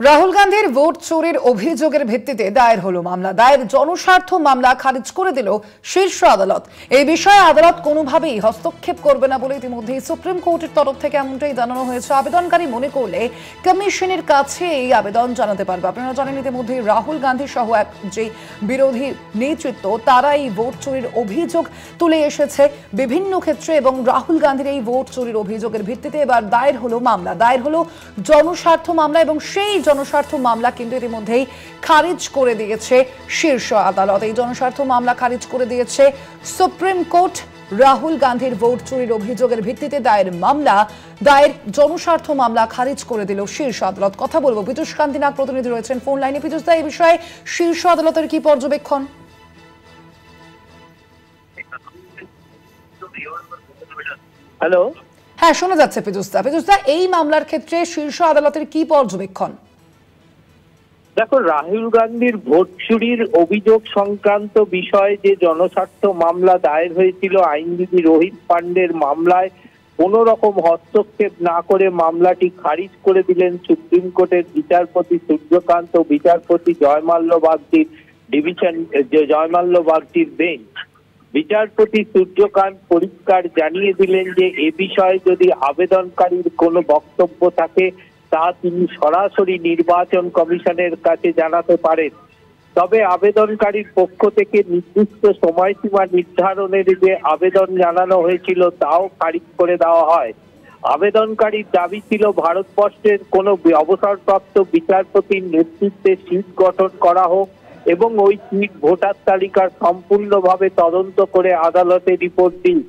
রাহুল গান্ধীর ভোট চোরের অভিযোগের ভিত্তিতে দায়ের হলো মামলা। দায়ের জনস্বার্থ মামলা খারিজ করে দিল শীর্ষ আদালত। এই বিষয়ে আদালত কোনোভাবেই হস্তক্ষেপ করবে না বলে ইতিমধ্যেই সুপ্রিম কোর্টের তরফ থেকে এমনটাই জানানো হয়েছে। আবেদনকারী মনে করলে কমিশনের কাছে এই আবেদন জানাতে পারবে। আপনারা জানেন ইতিমধ্যেই রাহুল গান্ধী সহ এক যে বিরোধী নেতৃত্ব তারা এই ভোট চুরির অভিযোগ তুলে এসেছে বিভিন্ন ক্ষেত্রে, এবং রাহুল গান্ধীর এই ভোট চুরির অভিযোগের ভিত্তিতে এবার দায়ের হলো মামলা। দায়ের হলো জনস্বার্থ মামলা, এবং সেই জনস্বার্থ মামলা কিন্তু ইতিমধ্যেই খারিজ করে দিয়েছে শীর্ষ আদালত। এই জনস্বার্থ মামলা খারিজ করে দিয়েছে সুপ্রিম কোর্ট। রাহুল গান্ধীর ভোট চুরির অভিযোগের ভিত্তিতে দায়ের জনস্বার্থ মামলা খারিজ করে দিল শীর্ষ আদালত। কথা বলবো পীযূষ কান্তি নাগ, প্রতিনিধি রয়েছেন ফোন লাইনে। পীযূষ দা, এই বিষয়ে শীর্ষ আদালতের কি পর্যবেক্ষণ? হ্যালো, হ্যাঁ শোনা যাচ্ছে পীযূষ দা। পীযূষ দা, এই মামলার ক্ষেত্রে শীর্ষ আদালতের কি পর্যবেক্ষণ? দেখো, রাহুল গান্ধীর ভোট চুরির অভিযোগ সংক্রান্ত বিষয়ে যে জনস্বার্থ মামলা দায়ের হয়েছিল আইনজীবী রোহিত পান্ডের মামলায় কোন রকম হস্তক্ষেপ না করে মামলাটি খারিজ করে দিলেন সুপ্রিম কোর্টের বিচারপতি সূর্যকান্ত ও বিচারপতি জয়মাল্য বাগচির বেঞ্চ। বিচারপতি সূর্যকান্ত পরিষ্কার জানিয়ে দিলেন যে এ বিষয়ে যদি আবেদনকারীর কোনো বক্তব্য থাকে তা তিনি সরাসরি নির্বাচন কমিশনের কাছে জানাতে পারেন। তবে আবেদনকারীর পক্ষ থেকে নির্দিষ্ট সময়সীমা নির্ধারণের যে আবেদন জানানো হয়েছিল তাও খারিজ করে দেওয়া হয়। আবেদনকারীর দাবি ছিল ভারতবর্ষের কোনো অবসরপ্রাপ্ত বিচারপতির নেতৃত্বে সিট গঠন করা হোক এবং ওই সিট ভোটার তালিকার সম্পূর্ণভাবে তদন্ত করে আদালতে রিপোর্ট দিন।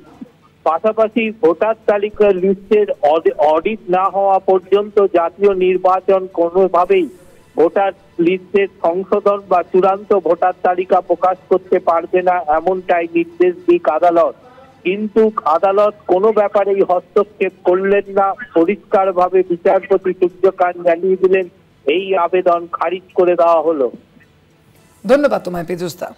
পাশাপাশি ভোটার তালিকার লিস্টের অডিট না হওয়া পর্যন্ত জাতীয় নির্বাচন কোনোভাবেই ভোটার লিস্টের সংশোধন বা চূড়ান্ত ভোটার তালিকা প্রকাশ করতে পারবে না, এমনটাই নির্দেশ দিক আদালত। কিন্তু আদালত কোনো ব্যাপারেই হস্তক্ষেপ করলেন না। পরিষ্কারভাবে বিচারপতি সূর্যকান্ত জানিয়ে দিলেন এই আবেদন খারিজ করে দেওয়া হলো। ধন্যবাদ তোমায় পীযূষ দা।